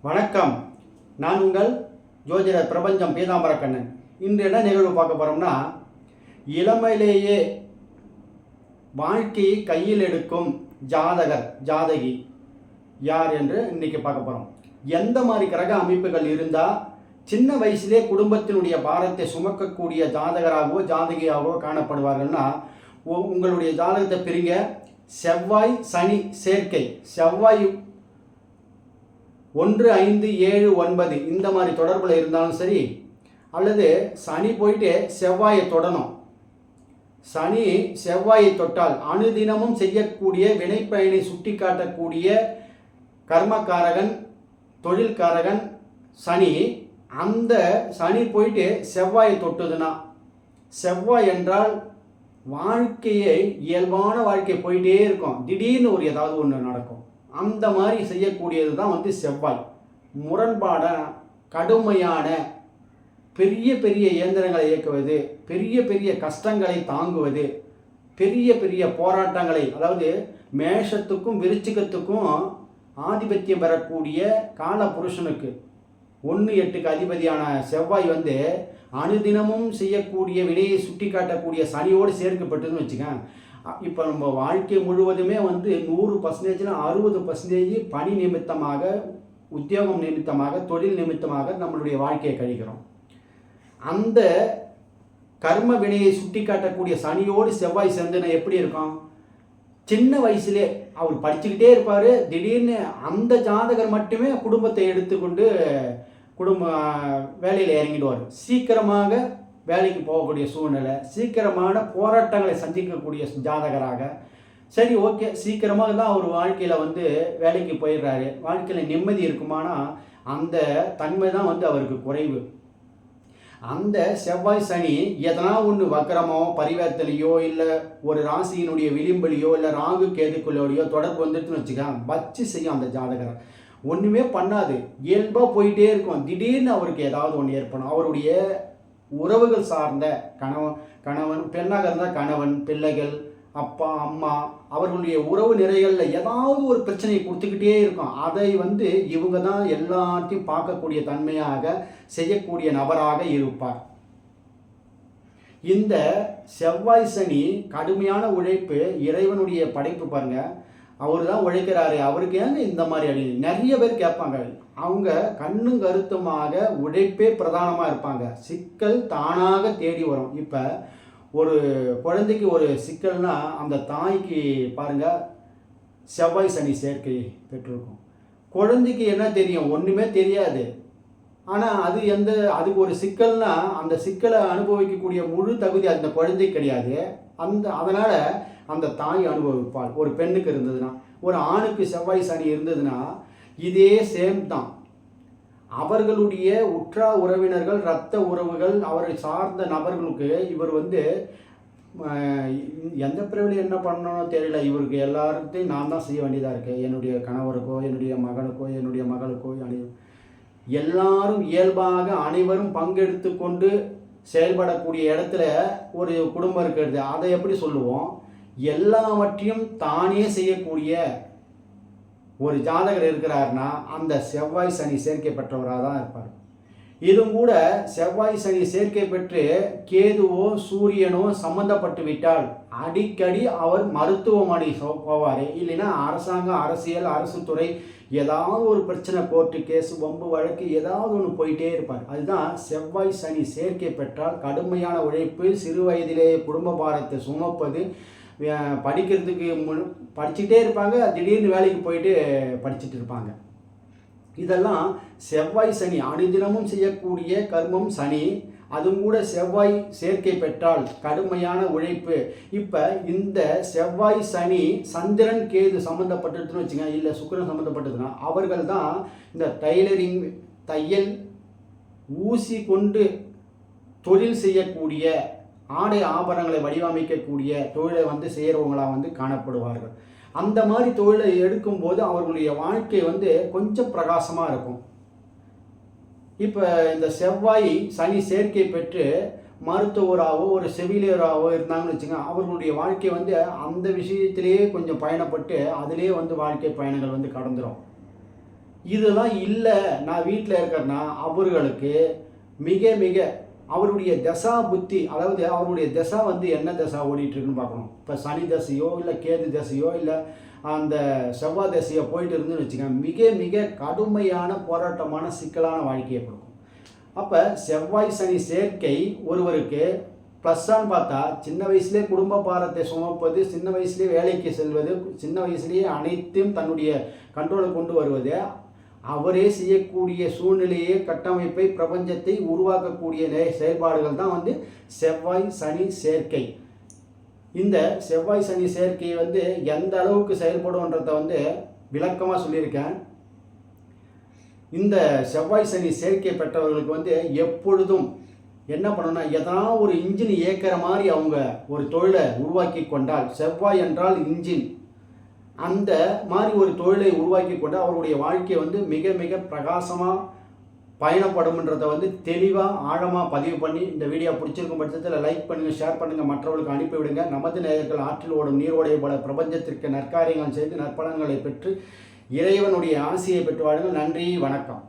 வணக்கம். நான் உங்கள் ஜோதிடர் பிரபஞ்சம் பீதாம்பரக்கண்ணன். இன்று என்ன நிகழ்வு பார்க்க போகிறோம்னா, இளமையிலேயே வாழ்க்கையை கையில் எடுக்கும் ஜாதகி யார் என்று இன்றைக்கி பார்க்க போகிறோம். எந்த மாதிரி கிரக அமைப்புகள் இருந்தால் சின்ன வயசுலேயே குடும்பத்தினுடைய பாரத்தை சுமக்கக்கூடிய ஜாதகராகவோ ஜாதகியாகவோ காணப்படுவார்கள்னா, உங்களுடைய ஜாதகத்தை பிரிங்க. செவ்வாய் சனி சேர்க்கை, செவ்வாய் 1, 5, 7, 9 இந்த மாதிரி தொடர்பில் இருந்தாலும் சரி, அல்லது சனி போயிட்டு செவ்வாயை தொடணும். சனி செவ்வாயை தொட்டால் அனுதினமும் செய்யக்கூடிய வினைப்பயனை சுட்டி காட்டக்கூடிய கர்மக்காரகன், தொழில்காரகன் சனி. அந்த சனி போயிட்டு செவ்வாயை தொட்டுதுன்னா, செவ்வாய் என்றால் வாழ்க்கையை இயல்பான வாழ்க்கை போயிட்டே இருக்கும். திடீர்னு ஒரு ஏதாவது ஒன்று நடக்கும். அந்த மாதிரி செய்யக்கூடியது தான் செவ்வாய். முரண்பாட கடுமையான பெரிய பெரிய இயந்திரங்களை இயக்குவது, பெரிய பெரிய கஷ்டங்களை தாங்குவது, பெரிய பெரிய போராட்டங்களை, அதாவது மேஷத்துக்கும் விருச்சிகத்துக்கும் ஆதிபத்தியம் பெறக்கூடிய கால புருஷனுக்கு 1-8க்கு அதிபதியான செவ்வாய் அனுதினமும் செய்யக்கூடிய வினையை சுட்டி காட்டக்கூடிய சனியோடு சேர்க்கப்பட்டதுன்னு வச்சுக்கேன். இப்போ நம்ம வாழ்க்கை முழுவதுமே 100%, 60% பணி நிமித்தமாக, உத்தியோகம் நிமித்தமாக, தொழில் நிமித்தமாக நம்மளுடைய வாழ்க்கையை கழிக்கிறோம். அந்த கர்ம வினையை சுட்டி காட்டக்கூடிய சனியோடு செவ்வாய் சேர்ந்துனா எப்படி இருக்கும்? சின்ன வயசுலே அவர் படிச்சுக்கிட்டே இருப்பார். திடீர்னு அந்த ஜாதகர் மட்டுமே குடும்பத்தை எடுத்துக்கொண்டு வேலையில் இறங்கிடுவார். சீக்கிரமாக வேலைக்கு போகக்கூடிய சூழ்நிலை, சீக்கிரமான போராட்டங்களை சந்திக்கக்கூடிய ஜாதகராக. சரி, ஓகே, சீக்கிரமாக தான் அவர் வாழ்க்கையில் வேலைக்கு போயிடுறாரு. வாழ்க்கையில் நிம்மதி இருக்குமானா அந்த தன்மை தான் அவருக்கு குறைவு. அந்த செவ்வாய் சனி எதனா ஒன்று வக்கரமோ பரிவர்த்தனையோ இல்லை ஒரு ராசியினுடைய விளிம்பலியோ இல்லை ராகு கேதுக்குள்ளோடையோ தொடர்பு வந்துட்டுன்னு வச்சுக்கேன், வச்சு செய்யும். அந்த ஜாதகரை ஒன்றுமே பண்ணாது, இயல்பாக போயிட்டே இருக்கும். திடீர்னு அவருக்கு ஏதாவது ஒன்று ஏற்படும். அவருடைய உறவுகள் சார்ந்த கணவன் பெண்ணாக இருந்தால் கணவன், பிள்ளைகள், அப்பா, அம்மா, அவர்களுடைய உறவு நிறைகளில் ஏதாவது ஒரு பிரச்சனையை கொடுத்துக்கிட்டே இருக்கும். அதை இவங்க தான் எல்லாத்தையும் பார்க்கக்கூடிய தன்மையாக செய்யக்கூடிய நபராக இருப்பார். இந்த செவ்வாய் சனி கடுமையான உழைப்பு, இறைவனுடைய படைப்பு பாருங்க. அவர் தான் உழைக்கிறாரு, அவருக்கு ஏங்க இந்த மாதிரி அடி நிறைய பேர் கேட்பாங்க. அவங்க கண்ணும் கருத்துமாக உழைப்பே பிரதானமாக இருப்பாங்க. சிக்கல் தானாக தேடி வரும். இப்போ ஒரு குழந்தைக்கு ஒரு சிக்கல்னா அந்த தாய்க்கு பாருங்கள் செவ்வாய் சனி சேர்க்கை பெற்றிருக்கும். குழந்தைக்கு என்ன தெரியும்? ஒன்றுமே தெரியாது. ஆனால் அதுக்கு ஒரு சிக்கல்னா அந்த சிக்கலை அனுபவிக்கக்கூடிய முழு தகுதி அந்த குழந்தைக்கு கிடையாது. அதனால் அந்த தாய் அனுபவிப்பாள். ஒரு பெண்ணுக்கு இருந்ததுன்னா, ஒரு ஆணுக்கு செவ்வாய் சனி இருந்ததுன்னா இதே சேம் தான். அவர்களுடைய உற்றா உறவினர்கள், இரத்த உறவுகள், அவரை சார்ந்த நபர்களுக்கு இவர் எந்த பிரிவில் என்ன பண்ணணும் தெரியல, இவருக்கு எல்லாத்தையும் நான் தான் செய்ய வேண்டியதாக இருக்குது. என்னுடைய கணவருக்கோ, என்னுடைய மகனுக்கோ, என்னுடைய மகளுக்கோ, எல்லாரும் இயல்பாக அனைவரும் பங்கெடுத்து கொண்டு செயல்படக்கூடிய இடத்துல ஒரு குடும்பம் இருக்கிறது. அதை எப்படி சொல்லுவோம்? எல்லாவற்றையும் தானே செய்யக்கூடிய ஒரு ஜாதகர் இருக்கிறார்னா அந்த செவ்வாய் சனி சேர்க்கை பெற்றவராக தான் இருப்பார். இதுவும் கூட செவ்வாய் சனி சேர்க்கை பெற்று கேதுவோ சூரியனோ சம்பந்தப்பட்டு விட்டால் அடிக்கடி அவர் மருத்துவமனை போவார். இல்லைன்னா அரசாங்கம், அரசியல், அரசு துறை, ஏதாவது ஒரு பிரச்சனை, கோர்ட்டு கேஸு, வம்பு வழக்கு, ஏதாவது ஒன்று போயிட்டே இருப்பார். அதுதான் செவ்வாய் சனி சேர்க்கை பெற்றால் கடுமையான உழைப்பு, சிறு வயதிலே குடும்ப பாரத்தை சுமப்பது, படிக்கிறதுக்கு படிச்சுட்டே இருப்பாங்க, திடீர்னு வேலைக்கு போயிட்டு படிச்சுட்டு இருப்பாங்க. இதெல்லாம் செவ்வாய் சனி அனுதினமும் செய்யக்கூடிய கர்மம் சனி. அதுவும் கூட செவ்வாய் சேர்க்கை பெற்றால் கடுமையான உழைப்பு. இப்போ இந்த செவ்வாய் சனி சந்திரன் கேது சம்மந்தப்பட்டதுன்னு வச்சுங்க, இல்லை சுக்கிரன் சம்மந்தப்பட்டதுன்னா அவர்கள் தான் இந்த டைலரிங், தையல், ஊசி கொண்டு தொழில் செய்யக்கூடிய, ஆடை ஆபரணங்களை வடிவமைக்கக்கூடிய தொழிலை செய்கிறவங்களாக காணப்படுவார்கள். அந்த மாதிரி தொழிலை எடுக்கும்போது அவர்களுடைய வாழ்க்கை கொஞ்சம் பிரகாசமாக இருக்கும். இப்போ இந்த செவ்வாய் சனி சேர்க்கை பெற்று மருத்துவராகவோ ஒரு செவிலியராகவோ இருந்தாங்கன்னு வச்சுங்க, அவர்களுடைய வாழ்க்கை அந்த விஷயத்திலேயே கொஞ்சம் பயணப்பட்டு அதிலே வாழ்க்கை பயணங்கள் கடந்துடும். இதெல்லாம் இல்லை, நான் வீட்டில் இருக்கிறேன்னா அவர்களுக்கு மிக மிக அவருடைய தசா புத்தி, அதாவது அவருடைய தசா வந்து என்ன தசா ஓடிட்டுருக்குன்னு பார்க்கணும். இப்போ சனி தசையோ இல்லை கேது தசையோ இல்லை அந்த செவ்வாய் தசையோ போயிட்டு இருந்துன்னு வச்சுக்கோங்க, மிக மிக கடுமையான போராட்டமான சிக்கலான வாழ்க்கையை கொடுக்கும். அப்போ செவ்வாய் சனி சேர்க்கை ஒருவருக்கு ப்ளஸ்ஸான்னு பார்த்தா சின்ன வயசுலேயே குடும்ப பாரத்தை சுமப்பது, சின்ன வயசுலேயே வேலைக்கு செல்வது, சின்ன வயசுலேயே அனைத்தையும் தன்னுடைய கண்ட்ரோலை கொண்டு வருவது, அவரே செய்யக்கூடிய சூழ்நிலையை கட்டமைப்பை பிரபஞ்சத்தை உருவாக்கக்கூடிய செயல்பாடுகள் தான் வந்து செவ்வாய் சனி சேர்க்கை. இந்த செவ்வாய் சனி சேர்க்கை வந்து எந்த அளவுக்கு செயல்படும்ன்றத வந்து விளக்கமாக சொல்லியிருக்கேன். இந்த செவ்வாய் சனி சேர்க்கை பெற்றவர்களுக்கு வந்து எப்பொழுதும் என்ன பண்ணணும்னா, எதனா ஒரு இன்ஜின் இயக்கிற மாதிரி அவங்க ஒரு தொழிலை உருவாக்கி கொண்டால், செவ்வாய் என்றால் இன்ஜின், அந்த மாதிரி ஒரு தொழிலை உருவாக்கி கொண்டு அவருடைய வாழ்க்கையை வந்து மிக மிக பிரகாசமாக பயணப்படும்ன்றதை வந்து தெளிவாக ஆழமாக பதிவு பண்ணி, இந்த வீடியோ பிடிச்சிருக்கும் பட்சத்தில் லைக் பண்ணுங்கள், ஷேர் பண்ணுங்கள், மற்றவர்களுக்கு அனுப்பிவிடுங்க. நமது நேயர்கள் ஆற்றில் ஓடும் நீரோடைய போல பிரபஞ்சத்திற்கு நற்காரியங்கள் செய்து நற்பலன்களை பெற்று இறைவனுடைய ஆசியை பெற்று வாழுங்கள். நன்றி, வணக்கம்.